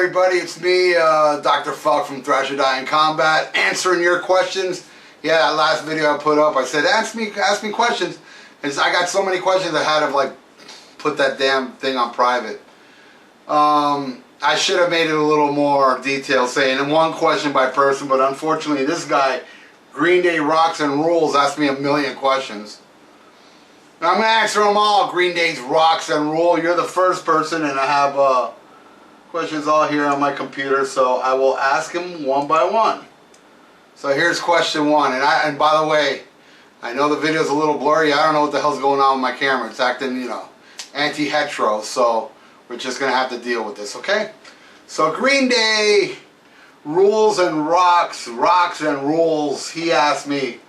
everybody, it's me, Dr. Falk from Thrash or Die in Combat, answering your questions. Yeah, that last video I put up, I said, ask me questions. And I got so many questions I had to like put that damn thing on private. I should have made it a little more detailed, saying in one question by person, but unfortunately this guy, Green Day Rocks and Rules, asked me a million questions. Now I'm going to answer them all. Green Day's Rocks and Rule. You're the first person, and I have questions all here on my computer, so I will ask him one by one. So here's question one, and by the way, I know the video's a little blurry. I don't know what the hell's going on with my camera. It's acting, you know, anti-hetero, so we're just going to have to deal with this, okay? So Green Day Rules and Rocks and Rules, he asked me,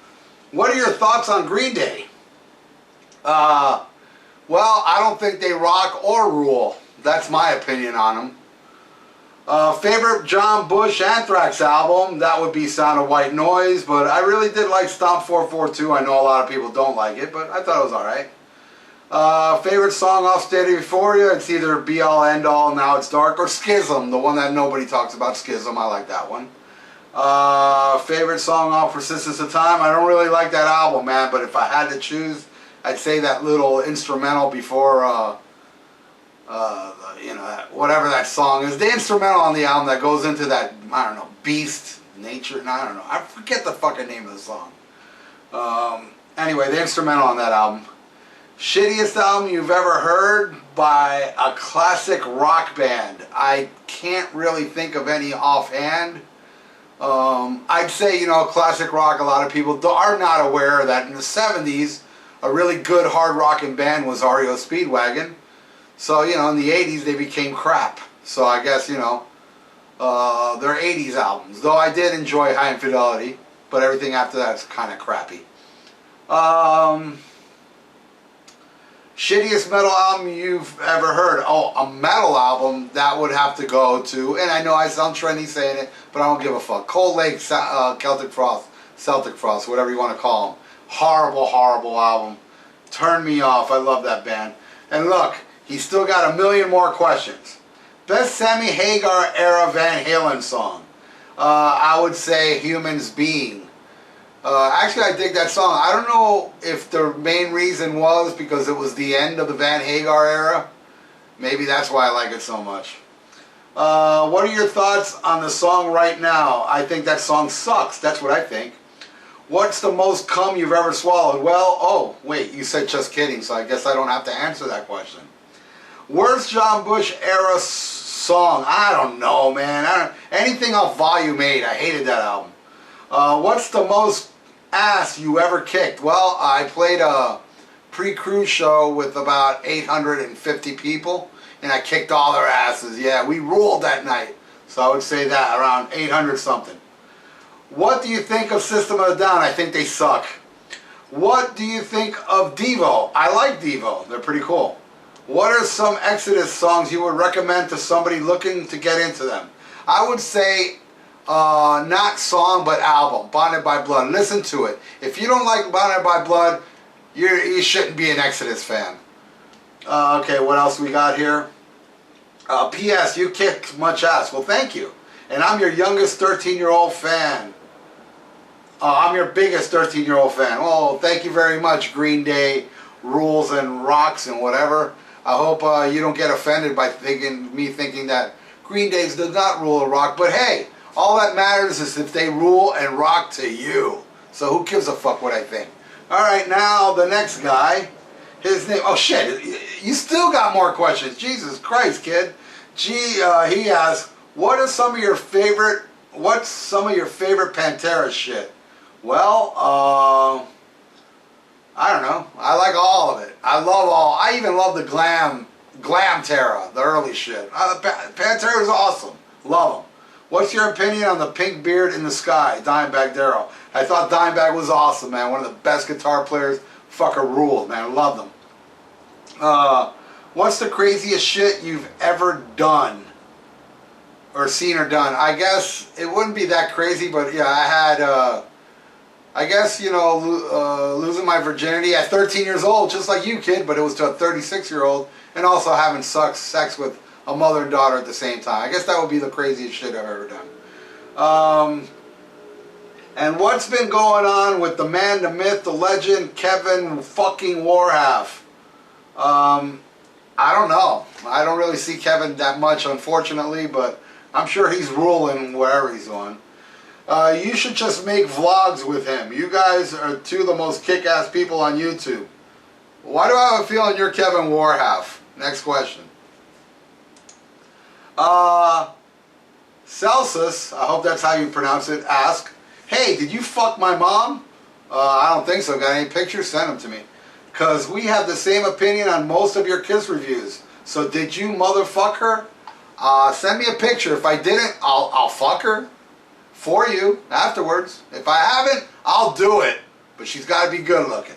what are your thoughts on Green Day? Well, I don't think they rock or rule. That's my opinion on them. Favorite John Bush Anthrax album, that would be Sound of White Noise, but I really did like Stomp 442. I know a lot of people don't like it, but I thought it was alright. Favorite song off State of Euphoria, it's either Be All End All, Now It's Dark, or Schism, the one that nobody talks about, Schism. I like that one. Favorite song off Persistence of Time, I don't really like that album, man, but if I had to choose, I'd say that little instrumental before, you know, whatever that song is. The instrumental on the album that goes into that, I don't know, Beast, Nature, I don't know. I forget the fucking name of the song. Anyway, the instrumental on that album. Shittiest album you've ever heard by a classic rock band. I can't really think of any offhand. I'd say, you know, classic rock, a lot of people are not aware that in the 70s, a really good hard rocking band was REO Speedwagon. So, you know, in the 80s they became crap. So I guess, you know, they're 80s albums. Though I did enjoy High Infidelity, but everything after that's kind of crappy. Shittiest metal album you've ever heard? Oh, a metal album, that would have to go to, and I know I sound trendy saying it, but I don't give a fuck. Cold Lake, Celtic Frost, whatever you want to call them. Horrible, horrible album. Turned me off. I love that band. And look, he's still got a million more questions. Best Sammy Hagar era Van Halen song? I would say Humans Being. Actually, I dig that song. I don't know if the main reason was because it was the end of the Van Hagar era. Maybe that's why I like it so much. What are your thoughts on the song Right Now? I think that song sucks. That's what I think. What's the most cum you've ever swallowed? Well, oh, wait, you said just kidding, so I guess I don't have to answer that question. Worst John Bush era song? I don't know, man. Anything off Volume 8. I hated that album. What's the most ass you ever kicked? Well, I played a pre-Crue show with about 850 people, and I kicked all their asses. Yeah, we ruled that night. So I would say that, around 800 something. What do you think of System of a Down? I think they suck. What do you think of Devo? I like Devo. They're pretty cool. What are some Exodus songs you would recommend to somebody looking to get into them? I would say, not song, but album. Bonded by Blood. Listen to it. If you don't like Bonded by Blood, you shouldn't be an Exodus fan. Okay, what else we got here? P.S. You kicked much ass. Well, thank you. And I'm your youngest 13-year-old fan. I'm your biggest 13-year-old fan. Oh, thank you very much, Green Day, Rules and Rocks and whatever. I hope you don't get offended by me thinking that Green Day does not rule or rock. But hey, all that matters is if they rule and rock to you. So who gives a fuck what I think? Alright, now the next guy. His name, oh shit, you still got more questions. Jesus Christ, kid. He asks, what's some of your favorite Pantera shit? Well, I don't know. I like all of it. I even love the glam Terra, the early shit. Pantera is awesome. Love them. What's your opinion on the pink beard in the sky, Dimebag Darrell? I thought Dimebag was awesome, man. One of the best guitar players. Fucker ruled, man. Love them. What's the craziest shit you've ever done? Or seen or done? I guess it wouldn't be that crazy, but yeah, I had, I guess, you know, losing my virginity at 13 years old, just like you, kid, but it was to a 36-year-old, and also having sex with a mother and daughter at the same time. I guess that would be the craziest shit I've ever done. And what's been going on with the man, the myth, the legend, Kevin fucking Warhalf? I don't know. I don't really see Kevin that much, unfortunately, but I'm sure he's ruling wherever he's on. You should just make vlogs with him. You guys are two of the most kick-ass people on YouTube. Why do I have a feeling you're Kevin Warhalf? Next question. Celsus, I hope that's how you pronounce it, ask, hey, did you fuck my mom? I don't think so. Got any pictures? Send them to me. Because we have the same opinion on most of your Kiss reviews. So did you motherfuck her? Send me a picture. If I didn't, I'll fuck her for you afterwards. If I haven't, I'll do it. But she's got to be good looking.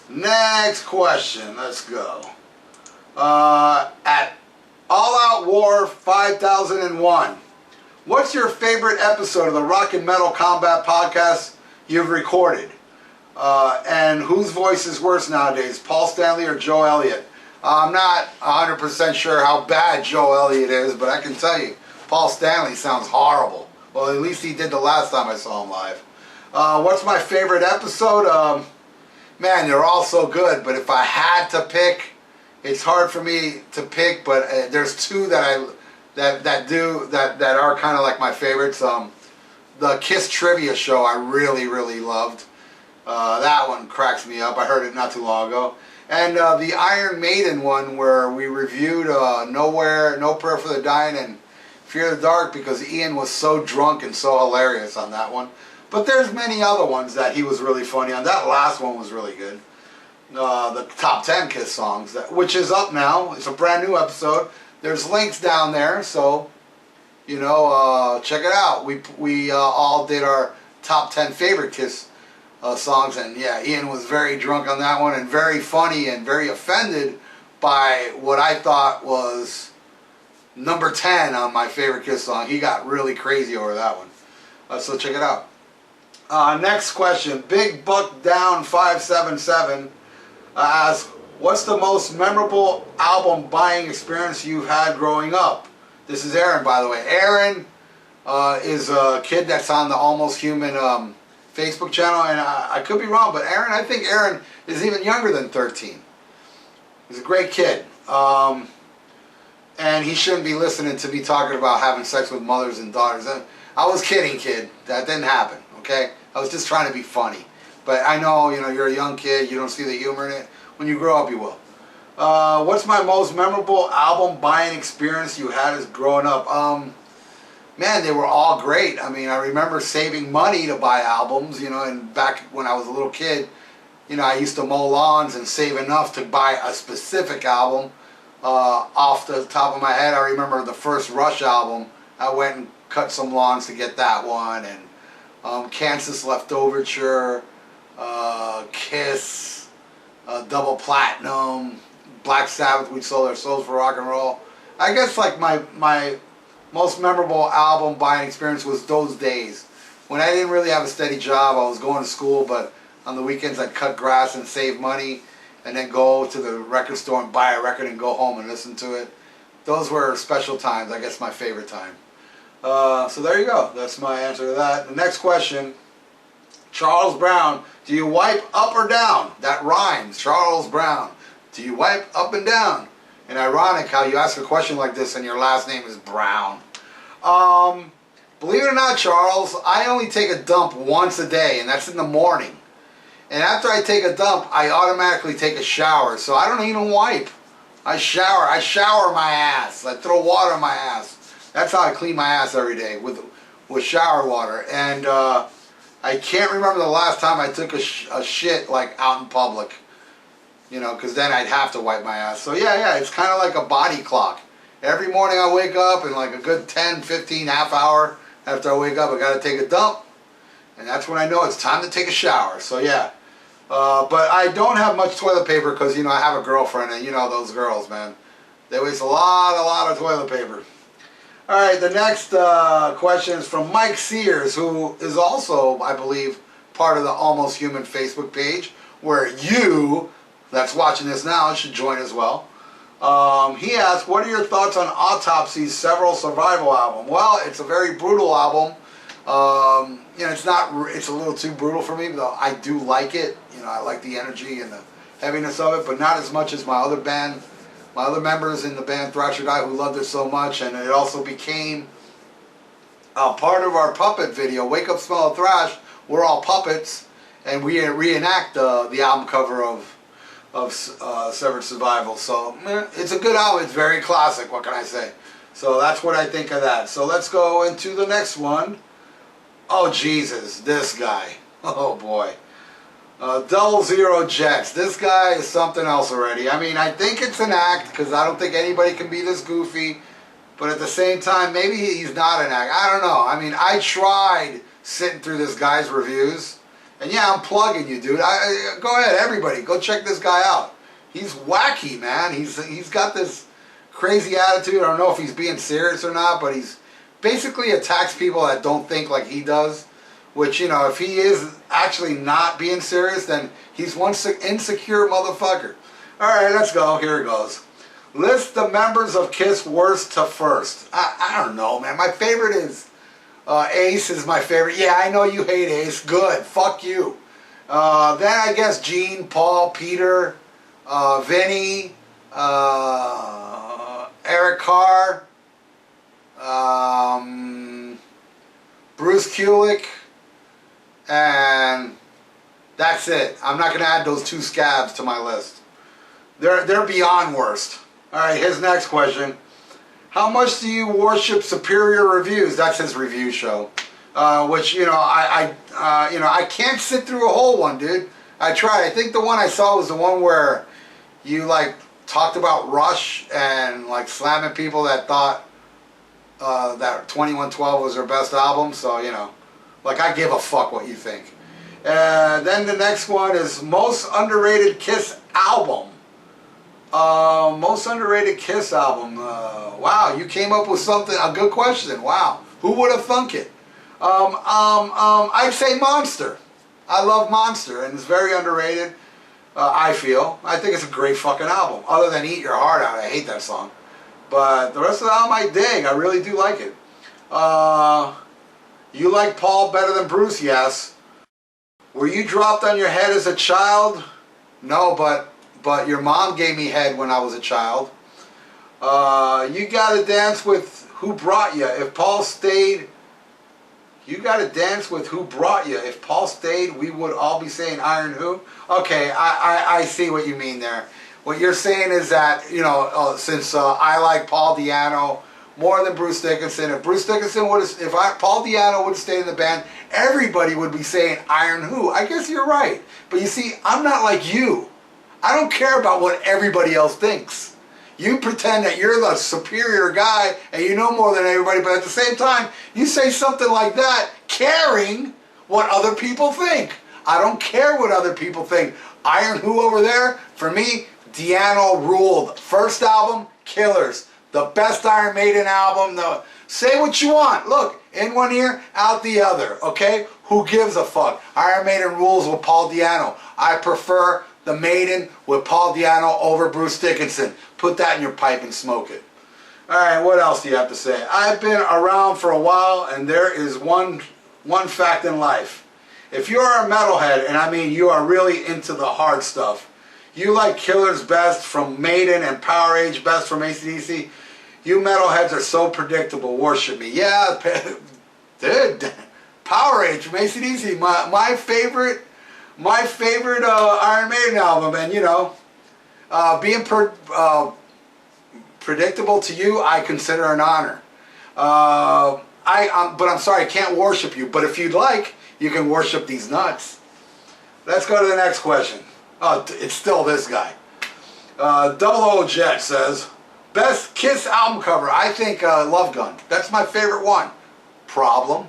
Next question. Let's go. At All Out War 5001. What's your favorite episode of the Rock and Metal Combat podcast you've recorded? And whose voice is worse nowadays, Paul Stanley or Joe Elliott? I'm not 100% sure how bad Joe Elliott is, but I can tell you, Paul Stanley sounds horrible. Well, at least he did the last time I saw him live. What's my favorite episode? Man, they're all so good, but if I had to pick, it's hard for me to pick, but there's two that that are kind of like my favorites. The Kiss Trivia Show I really, really loved. That one cracks me up. I heard it not too long ago. And the Iron Maiden one where we reviewed Nowhere, No Prayer for the Dying and Fear the Dark because Ian was so drunk and so hilarious on that one. But there's many other ones that he was really funny on. That last one was really good. The top 10 Kiss songs, which is up now. It's a brand new episode. There's links down there, so you know, check it out. We all did our top 10 favorite Kiss songs, and yeah, Ian was very drunk on that one and very funny and very offended by what I thought was number 10 on my favorite Kiss song. He got really crazy over that one. So check it out. Next question. Big Buck Down 577 asks, what's the most memorable album buying experience you've had growing up? This is Aaron, by the way. Aaron is a kid that's on the Almost Human Facebook channel, and I could be wrong, but Aaron, I think Aaron is even younger than 13. He's a great kid. And he shouldn't be listening to me talking about having sex with mothers and daughters. I was kidding, kid. That didn't happen, okay? I was just trying to be funny. But I know, you know, you're a young kid, you don't see the humor in it. When you grow up, you will. What's my most memorable album buying experience you had as growing up? Man, they were all great. I mean, I remember saving money to buy albums, you know, and back when I was a little kid, you know, I used to mow lawns and save enough to buy a specific album. Off the top of my head, I remember the first Rush album. I went and cut some lawns to get that one, and Kansas Leftoverture, Kiss, Double Platinum, Black Sabbath, We Sold Our Souls for Rock and Roll. I guess like my most memorable album buying experience was those days when I didn't really have a steady job. I was going to school, but on the weekends I'd cut grass and save money and then go to the record store and buy a record and go home and listen to it. Those were special times. I guess my favorite time. So there you go. That's my answer to that. The next question, Charles Brown, do you wipe up or down? That rhymes. Charles Brown, do you wipe up and down? And ironic how you ask a question like this and your last name is Brown. Believe it or not, Charles, I only take a dump once a day, and that's in the morning. And after I take a dump, I automatically take a shower, so I don't even wipe. I shower my ass. I throw water on my ass. That's how I clean my ass every day, with shower water. And I can't remember the last time I took a shit like out in public. You know, because then I'd have to wipe my ass. So yeah, it's kind of like a body clock. Every morning I wake up and like a good 10, 15, half hour after I wake up, I got to take a dump. And that's when I know it's time to take a shower. So yeah. But I don't have much toilet paper because, you know, I have a girlfriend, and you know those girls, man. They waste a lot of toilet paper. Alright, the next question is from Mike Sears, who is also, I believe, part of the Almost Human Facebook page, where you, that's watching this now, should join as well. He asked, what are your thoughts on Autopsy's Several Survival album? Well, it's a very brutal album. You know, it's a little too brutal for me, though I do like it. You know, I like the energy and the heaviness of it, but not as much as my other members in the band Thrasher Die, who loved it so much. And it also became part of our puppet video, Wake Up Smell of Thrash. We're all puppets, and we reenact the album cover of Severed Survival. So it's a good album. It's very classic. What can I say? So that's what I think of that. So let's go into the next one. Oh Jesus, this guy. Oh boy. 00 Jets. This guy is something else already. I mean, I think it's an act because I don't think anybody can be this goofy. But at the same time, maybe he's not an act. I don't know. I mean, I tried sitting through this guy's reviews. And yeah, I'm plugging you, dude. Go ahead, everybody. Go check this guy out. He's wacky, man. He's got this crazy attitude. I don't know if he's being serious or not, but he's basically attacks people that don't think like he does. Which, you know, if he is actually not being serious, then he's one insecure motherfucker. Alright, let's go. Here it goes. List the members of Kiss worst to first. I don't know, man. My favorite is... Ace is my favorite. Yeah, I know you hate Ace. Good. Fuck you. Then I guess Gene, Paul, Peter, Vinny, Eric Carr, Bruce Kulick, and that's it. I'm not going to add those 2 scabs to my list. They're beyond worst. All right, his next question. How much do you worship Superior Reviews? That's his review show. Which, you know, I can't sit through a whole one, dude. I tried. I think the one I saw was the one where you, like, talked about Rush and, like, slamming people that thought that 2112 was their best album. So, you know, like, I give a fuck what you think. Then the next one is most underrated Kiss album. Most underrated Kiss album. Wow, you came up with something, a good question. Wow, who would have thunk it? I'd say Monster. I love Monster, and it's very underrated. I feel. I think it's a great fucking album. Other than Eat Your Heart Out, I hate that song. But the rest of the album I dig. I really do like it. You like Paul better than Bruce? Yes. Were you dropped on your head as a child? No, but your mom gave me head when I was a child. You gotta dance with Who Brought You. If Paul stayed, you gotta dance with Who Brought You. If Paul stayed, we would all be saying Iron Who. Okay, I see what you mean there. What you're saying is that, you know, since I like Paul Di'Anno more than Bruce Dickinson, if Bruce Dickinson would have, Paul Di'Anno would have stayed in the band, everybody would be saying Iron Who. I guess you're right. But you see, I'm not like you. I don't care about what everybody else thinks. You pretend that you're the superior guy and you know more than everybody, but at the same time, you say something like that caring what other people think. I don't care what other people think. Iron Who over there, for me, Di'Anno ruled. First album, Killers. The best Iron Maiden album. Say what you want. Look, in one ear, out the other. Okay? Who gives a fuck? Iron Maiden rules with Paul Di'Anno. I prefer the Maiden with Paul Di'Anno over Bruce Dickinson. Put that in your pipe and smoke it. Alright, what else do you have to say? I've been around for a while, and there is one fact in life. If you are a metalhead, and I mean you are really into the hard stuff, you like Killers best from Maiden and Power Age best from AC/DC, you metalheads are so predictable, worship me. Yeah, dude, Power Age from AC/DC, my favorite Iron Maiden album, and you know, being predictable to you, I consider an honor. But I'm sorry, I can't worship you. But if you'd like, you can worship these nuts. Let's go to the next question. Oh, it's still this guy. 00 Jet says, best Kiss album cover. I think Love Gun. That's my favorite one. Problem.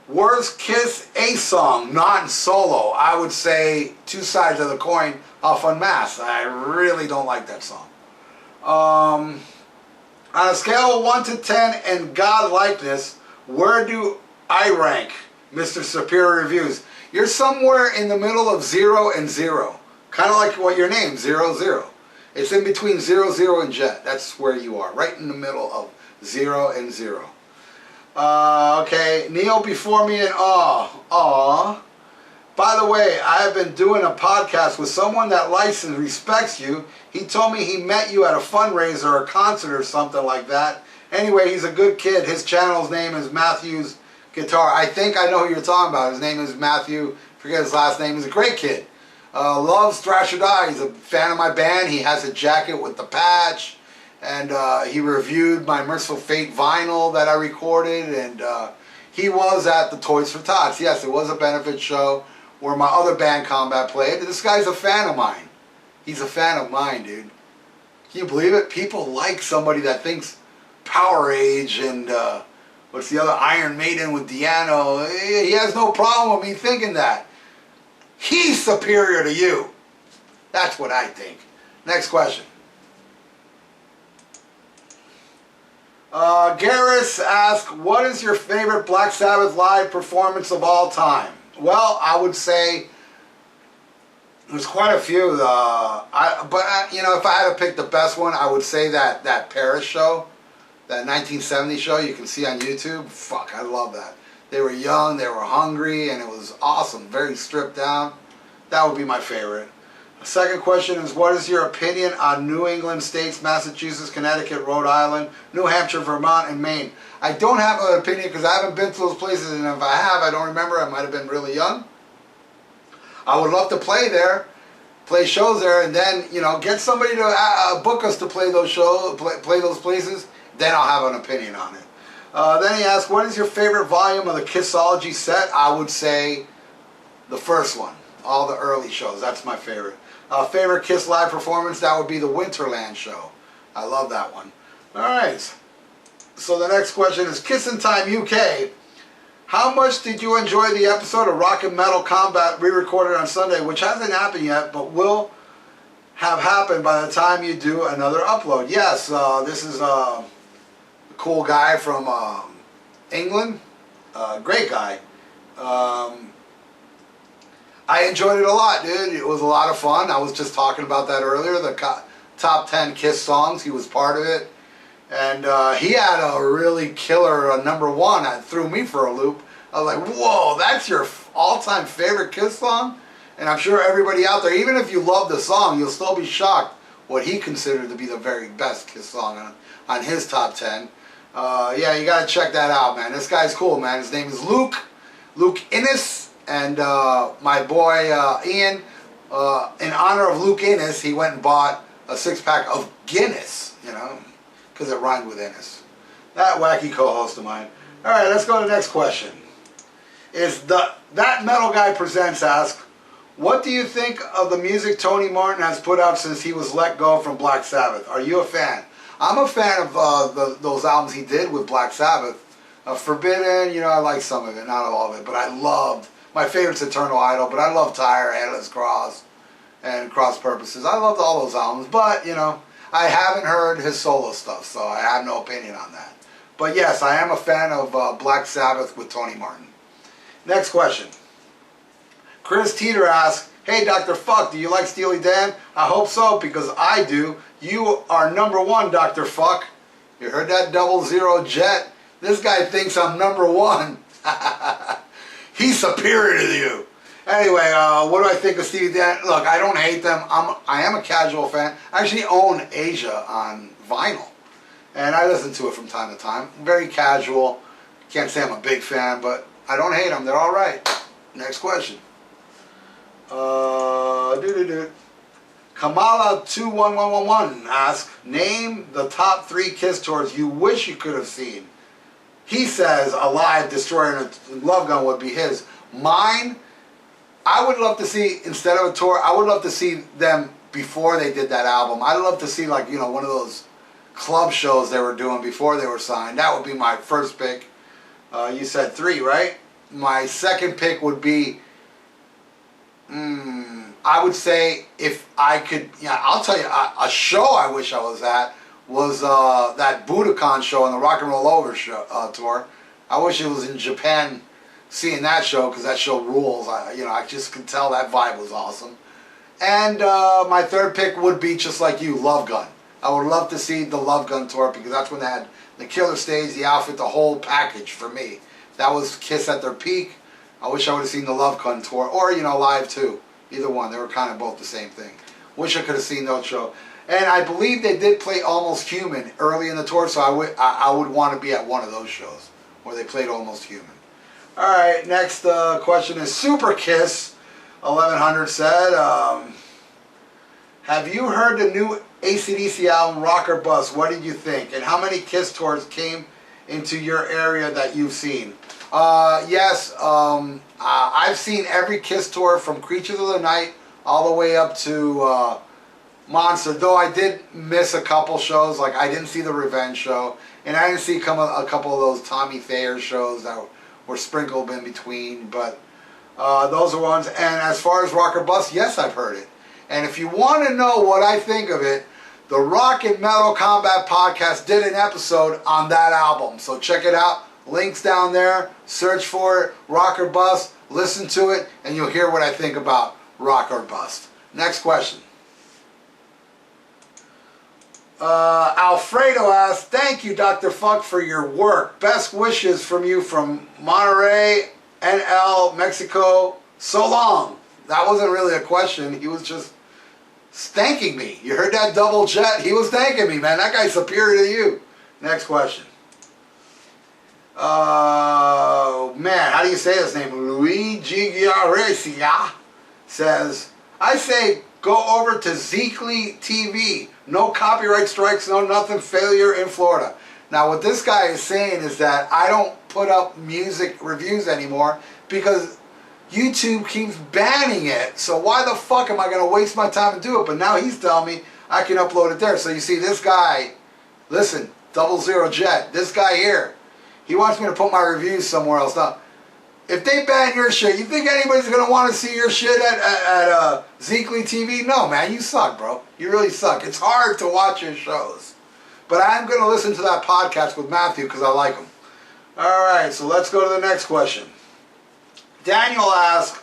Worst Kiss Ace song, not solo. I would say Two Sides of the Coin off Unmasked. I really don't like that song. On a scale of 1 to 10 and God likeness, where do I rank Mr. Superior Reviews? You're somewhere in the middle of 0 and 0. Kind of like what your name, 00. It's in between 0, 0 and Jet. That's where you are, right in the middle of 0 and 0. Okay, kneel before me in awe. Aw. By the way, I have been doing a podcast with someone that likes and respects you. He told me he met you at a fundraiser or a concert or something like that. Anyway, he's a good kid. His channel's name is Matthew's Guitar. I think I know who you're talking about. His name is Matthew. Forget his last name. He's a great kid. Loves Thrash or Die. He's a fan of my band. He has a jacket with the patch. And he reviewed my Merciful Fate vinyl that I recorded. And he was at the Toys for Tots. Yes, it was a benefit show where my other band, Combat, played. This guy's a fan of mine. He's a fan of mine, dude. Can you believe it? People like somebody that thinks Power Age and what's the other, Iron Maiden with Diano. He has no problem with me thinking that. He's superior to you. That's what I think. Next question. Garrus asks, what is your favorite Black Sabbath live performance of all time? Well, I would say there's quite a few. But you know, if I had to pick the best one, I would say that Paris show, that 1970 show you can see on YouTube. Fuck, I love that. They were young, they were hungry, and it was awesome. Very stripped down. That would be my favorite. The second question is, what is your opinion on New England states, Massachusetts, Connecticut, Rhode Island, New Hampshire, Vermont, and Maine? I don't have an opinion because I haven't been to those places, and if I have, I don't remember. I might have been really young. I would love to play there, play shows there, and then, you know, get somebody to book us to play those shows, play those places. Then I'll have an opinion on it. Then he asked, what is your favorite volume of the Kissology set? I would say the first one, all the early shows. That's my favorite. Favorite Kiss live performance, that would be the Winterland show. I love that one. Alright, so the next question is, Kissin' Time UK. How much did you enjoy the episode of Rock and Metal Combat re-recorded on Sunday, which hasn't happened yet, but will have happened by the time you do another upload? Yes, this is a cool guy from England. Great guy. I enjoyed it a lot, dude. It was a lot of fun. I was just talking about that earlier, the top 10 Kiss songs. He was part of it. And he had a really killer #1 that threw me for a loop. I was like, whoa, that's your all-time favorite Kiss song? And I'm sure everybody out there, even if you love the song, you'll still be shocked what he considered to be the very best Kiss song on his top 10. Yeah, you got to check that out, man. This guy's cool, man. His name is Luke Innes. And my boy Ian, in honor of Luke Innes, he went and bought a 6-pack of Guinness, you know, because it rhymed with Innes. That wacky co-host of mine. All right, let's go to the next question. That Metal Guy Presents asks, what do you think of the music Tony Martin has put out since he was let go from Black Sabbath? Are you a fan? I'm a fan of those albums he did with Black Sabbath. Forbidden, you know, I like some of it, not all of it, but I loved. My favorite's Eternal Idol, but I love Tire, Headless Cross, and Cross Purposes. I loved all those albums, but, you know, I haven't heard his solo stuff, so I have no opinion on that. But yes, I am a fan of Black Sabbath with Tony Martin. Next question. Chris Teeter asks, hey, Dr. Fuck, do you like Steely Dan? I hope so, because I do. You are #1, Dr. Fuck. You heard that 00 Jet? This guy thinks I'm #1. He's superior to you. Anyway, what do I think of Steely Dan? Look, I don't hate them. I am a casual fan. I actually own Asia on vinyl. And I listen to it from time to time. Very casual. Can't say I'm a big fan, but I don't hate them. They're alright. Next question. Kamala21111 asks, name the top 3 Kiss tours you wish you could have seen. He says Alive, Destroyer, and Love Gun would be his. Mine, I would love to see, instead of a tour, I would love to see them before they did that album. I'd love to see, like, you know, one of those club shows they were doing before they were signed. That would be my first pick. You said 3, right? My second pick would be, I would say, if I could, yeah, I'll tell you, a show I wish I was at was that Budokan show on the Rock and Roll Over show, tour. I wish it was in Japan seeing that show, because that show rules. I just could tell that vibe was awesome. And my third pick would be just like you, Love Gun. I would love to see the Love Gun tour because that's when they had the killer stage, the outfit, the whole package for me. That was Kiss at their peak. I wish I would have seen the Love Gun tour or, you know, live too. Either one. They were kind of both the same thing. Wish I could have seen those shows. And I believe they did play Almost Human early in the tour, so I would want to be at one of those shows where they played Almost Human. Alright, next question is Super Kiss 1100 said, have you heard the new AC/DC album, Rock or Bust? What did you think? And how many Kiss tours came into your area that you've seen? Yes, I've seen every Kiss tour from Creatures of the Night all the way up to Monster, though I did miss a couple shows. Like I didn't see the Revenge show, and I didn't see a couple of those Tommy Thayer shows that were sprinkled in between, but those are ones. And as far as Rock or Bust, yes, I've heard it. And if you want to know what I think of it, the Rock and Metal Combat Podcast did an episode on that album, so check it out. Links down there. Search for it, Rock or Bust, listen to it, and you'll hear what I think about Rock or Bust. Next question. Alfredo asks, thank you, Dr. Fuck, for your work. Best wishes from you from Monterrey, NL, Mexico. So long. That wasn't really a question. He was just thanking me. You heard that double jet? He was thanking me, man. That guy's superior to you. Next question. Man, how do you say his name? Luigi says, I say go over to Zeekly TV. No copyright strikes, no nothing, failure in Florida. Now what this guy is saying is that I don't put up music reviews anymore because YouTube keeps banning it. So why the fuck am I going to waste my time and do it? But now he's telling me I can upload it there. So you see this guy, listen, 00 Jet, this guy here, he wants me to put my reviews somewhere else. Now, if they ban your shit, you think anybody's going to want to see your shit at Zeekly TV? No, man, you suck, bro. You really suck. It's hard to watch your shows. But I'm going to listen to that podcast with Matthew because I like him. Alright, so let's go to the next question. Daniel asks,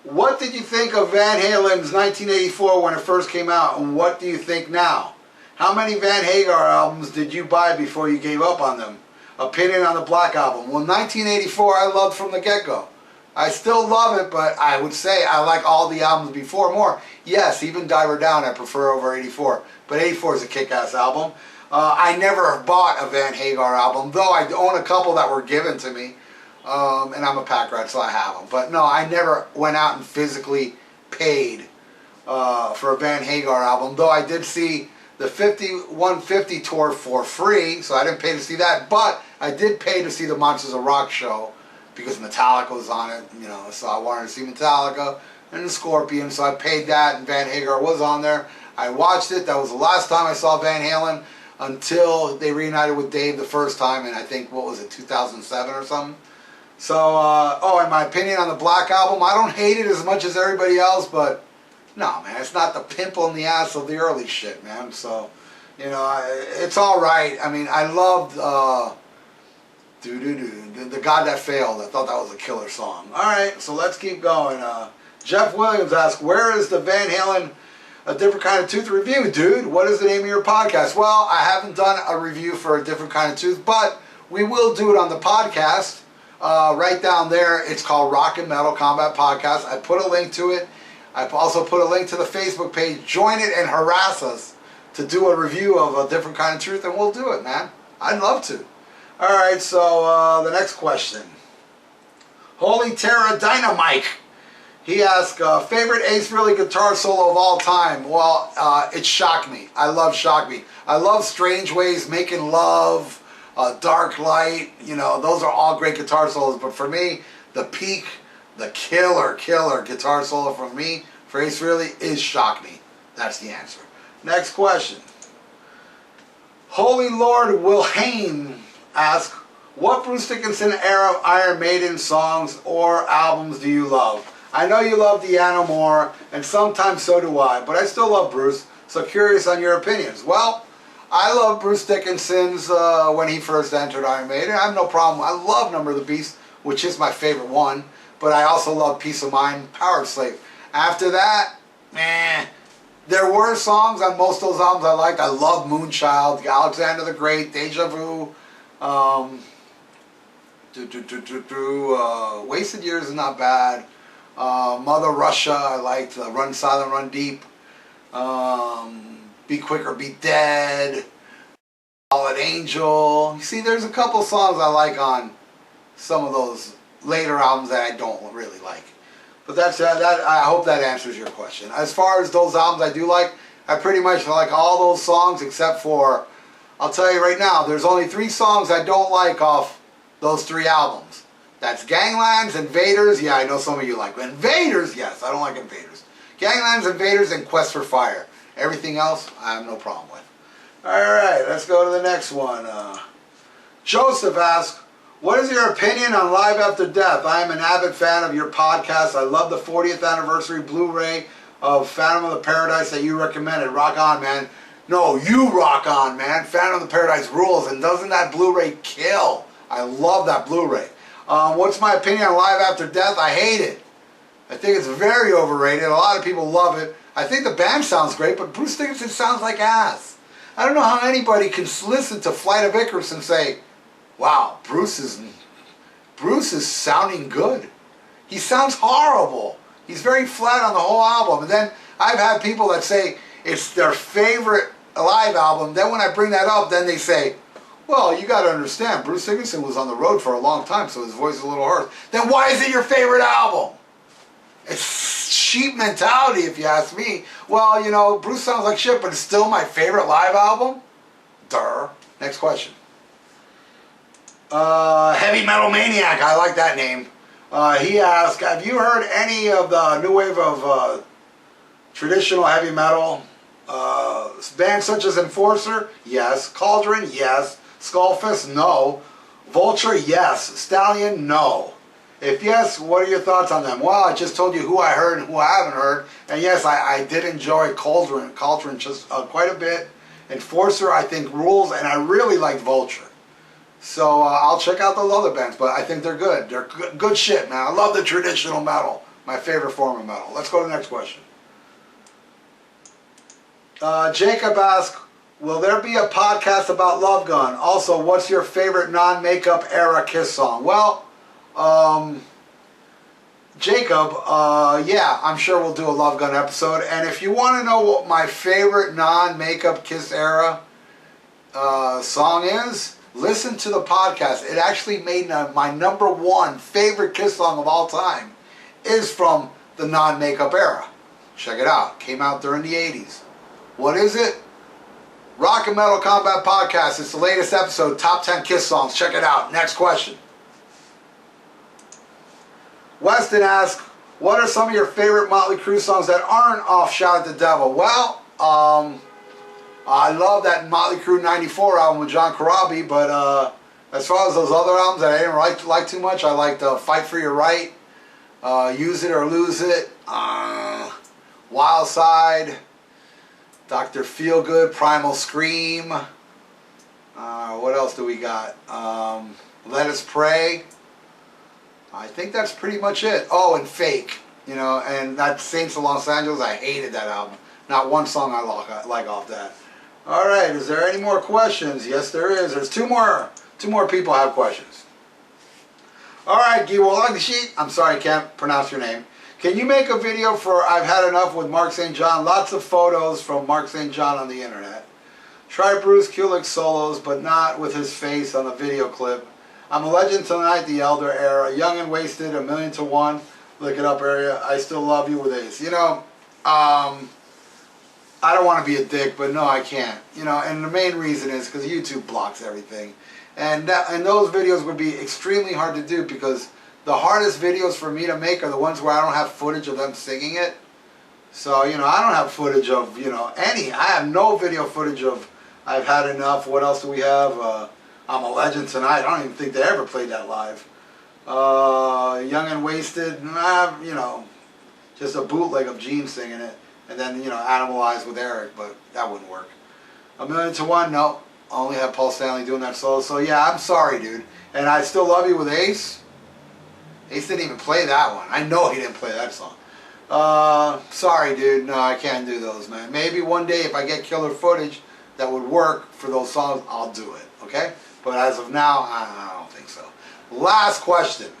what did you think of Van Halen's 1984 when it first came out, and what do you think now? How many Van Hagar albums did you buy before you gave up on them? Opinion on the Black Album. Well, 1984 I loved from the get-go. I still love it, but I would say I like all the albums before more. Yes, even Diver Down I prefer over 84, but 84 is a kick-ass album. I never bought a Van Hagar album, though I own a couple that were given to me. And I'm a pack rat, so I have them. But no, I never went out and physically paid for a Van Hagar album, though I did see the 5150 tour for free, so I didn't pay to see that, but I did pay to see the Monsters of Rock show because Metallica was on it, you know, so I wanted to see Metallica and the Scorpions, so I paid that, and Van Hagar was on there. I watched it. That was the last time I saw Van Halen until they reunited with Dave the first time in, I think, what was it, 2007 or something? So, oh, and my opinion on the Black Album, I don't hate it as much as everybody else, but no, man, it's not the pimple in the ass of the early shit, man. So, you know, it's all right. I mean, I loved The God That Failed. I thought that was a killer song. All right, so let's keep going. Jeff Williams asks, where is the Van Halen A Different Kind of Tooth review, dude? What is the name of your podcast? Well, I haven't done a review for A Different Kind of Tooth, but we will do it on the podcast. Right down there, it's called Rock and Metal Combat Podcast. I put a link to it. I've also put a link to the Facebook page. Join it and harass us to do a review of A Different Kind of Truth, and we'll do it, man. I'd love to. Alright, so the next question. Holy Terra Dynamite. He asks, favorite Ace Frehley guitar solo of all time? Well, it Shock Me. I love Shock Me. I love Strange Ways, Making Love, Dark Light. You know, those are all great guitar solos. But for me, the peak, the killer guitar solo from me, for Ace Frehley, is Shock Me. That's the answer. Next question. Holy Lord Wilhelm asks, what Bruce Dickinson era Iron Maiden songs or albums do you love? I know you love Deanna more, and sometimes so do I, but I still love Bruce, so curious on your opinions. Well, I love Bruce Dickinson's when he first entered Iron Maiden. I have no problem. I love Number of the Beast, which is my favorite one, but I also love Peace of Mind, Power Slave. After that, meh. There were songs on most of those albums I liked. I love Moonchild, Alexander the Great, Deja Vu. Wasted Years is not bad. Mother Russia, I liked. Run Silent, Run Deep. Be Quick or Be Dead. Solid Angel. You see, there's a couple songs I like on some of those later albums that I don't really like. But that's I hope that answers your question. As far as those albums I do like, I pretty much like all those songs except for, I'll tell you right now, there's only 3 songs I don't like off those 3 albums. That's Ganglands, Invaders. Yeah, I know some of you like Invaders. Yes, I don't like Invaders. Ganglands, Invaders, and Quest for Fire. Everything else, I have no problem with. Alright, let's go to the next one. Joseph asks, what is your opinion on Live After Death? I am an avid fan of your podcast. I love the 40th anniversary Blu-ray of Phantom of the Paradise that you recommended. Rock on, man. No, you rock on, man. Phantom of the Paradise rules. And doesn't that Blu-ray kill? I love that Blu-ray. What's my opinion on Live After Death? I hate it. I think it's very overrated. A lot of people love it. I think the band sounds great, but Bruce Dickinson sounds like ass. I don't know how anybody can listen to Flight of Icarus and say, wow, Bruce is sounding good. He sounds horrible. He's very flat on the whole album. And then I've had people that say it's their favorite live album. Then when I bring that up, then they say, well, you got to understand, Bruce Dickinson was on the road for a long time, so his voice is a little hoarse. Then why is it your favorite album? It's cheap mentality, if you ask me. Well, you know, Bruce sounds like shit, but it's still my favorite live album? Durr. Next question. Heavy Metal Maniac, I like that name. He asked, have you heard any of the new wave of traditional heavy metal? Bands such as Enforcer? Yes. Cauldron? Yes. Skullfist? No. Vulture? Yes. Stallion? No. If yes, what are your thoughts on them? Well, I just told you who I heard and who I haven't heard. And yes, I did enjoy Cauldron just quite a bit. Enforcer, I think, rules, and I really liked Vulture. So I'll check out those other bands, but I think they're good. They're good shit, man. I love the traditional metal. My favorite form of metal. Let's go to the next question. Jacob asks, will there be a podcast about Love Gun? Also, what's your favorite non-makeup era Kiss song? Well, Jacob, yeah, I'm sure we'll do a Love Gun episode. And if you want to know what my favorite non-makeup Kiss era song is, listen to the podcast. It actually made my #1 favorite Kiss song of all time is from the non-makeup era. Check it out. Came out during the 80s. What is it? Rock and Metal Combat Podcast. It's the latest episode. Top 10 Kiss songs. Check it out. Next question. Weston asks, what are some of your favorite Motley Crue songs that aren't off Shout at the Devil? Well, I love that Motley Crue 94 album with John Corabi, but as far as those other albums that I didn't like too much, I liked Fight for Your Right, Use It or Lose It, Wild Side, Dr. Feelgood, Primal Scream, what else do we got? Let Us Pray. I think that's pretty much it. Oh, and Fake, you know, and that Saints of Los Angeles, I hated that album. Not one song I like off that. All right, is there any more questions? Yes, there is. There's two more people have questions. All right, Giwalagshi, I'm sorry, I can't pronounce your name. Can you make a video for I've Had Enough with Mark St. John? Lots of photos from Mark St. John on the internet. Try Bruce Kulick solos, but not with his face on the video clip. I'm a Legend Tonight, the Elder Era, Young and Wasted, 1,000,000 to 1. Look it up, area. I Still Love You with Ace. You know, I don't want to be a dick, but no, I can't. You know, and the main reason is because YouTube blocks everything. And those videos would be extremely hard to do because the hardest videos for me to make are the ones where I don't have footage of them singing it. So, you know, I don't have footage of, you know, I have no video footage of I've Had Enough. What else do we have? I'm a Legend Tonight. I don't even think they ever played that live. Young and Wasted, you know, just a bootleg of Gene singing it. And then, you know, Animalized with Eric, but that wouldn't work. 1,000,000 to 1, no. I only have Paul Stanley doing that solo. So, yeah, I'm sorry, dude. And I Still Love You with Ace. Ace didn't even play that one. I know he didn't play that song. Sorry, dude. No, I can't do those, man. Maybe one day if I get killer footage that would work for those songs, I'll do it. Okay? But as of now, I don't think so. Last question.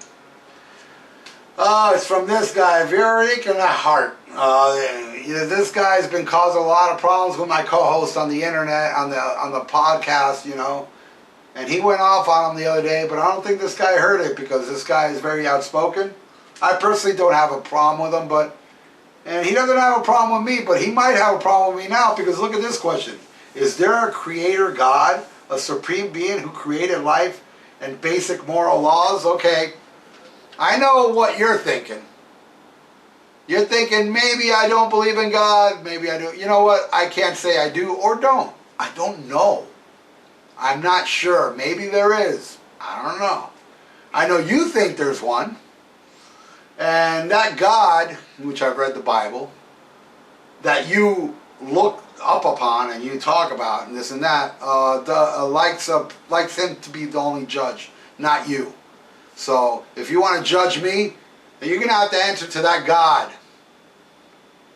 It's from this guy, Veronica Hart. This guy's been causing a lot of problems with my co-host on the internet, on the podcast, you know. And he went off on him the other day, but I don't think this guy heard it because this guy is very outspoken. I personally don't have a problem with him, and he doesn't have a problem with me, but he might have a problem with me now because look at this question. Is there a creator God, a supreme being who created life and basic moral laws? Okay, I know what you're thinking. You're thinking, maybe I don't believe in God, maybe I do. You know what? I can't say I do or don't. I don't know. I'm not sure. Maybe there is. I don't know. I know you think there's one. And that God, which I've read the Bible, that you look up upon and you talk about and this and that, likes him to be the only judge, not you. So if you want to judge me, then you're going to have to answer to that God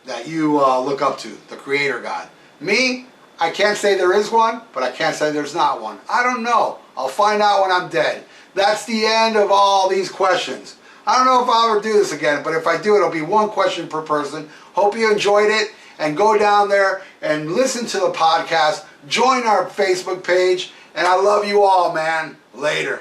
that you look up to, the creator God. Me, I can't say there is one, but I can't say there's not one. I don't know. I'll find out when I'm dead. That's the end of all these questions. I don't know if I'll ever do this again, but if I do, it'll be one question per person. Hope you enjoyed it, and go down there and listen to the podcast. Join our Facebook page, and I love you all, man. Later.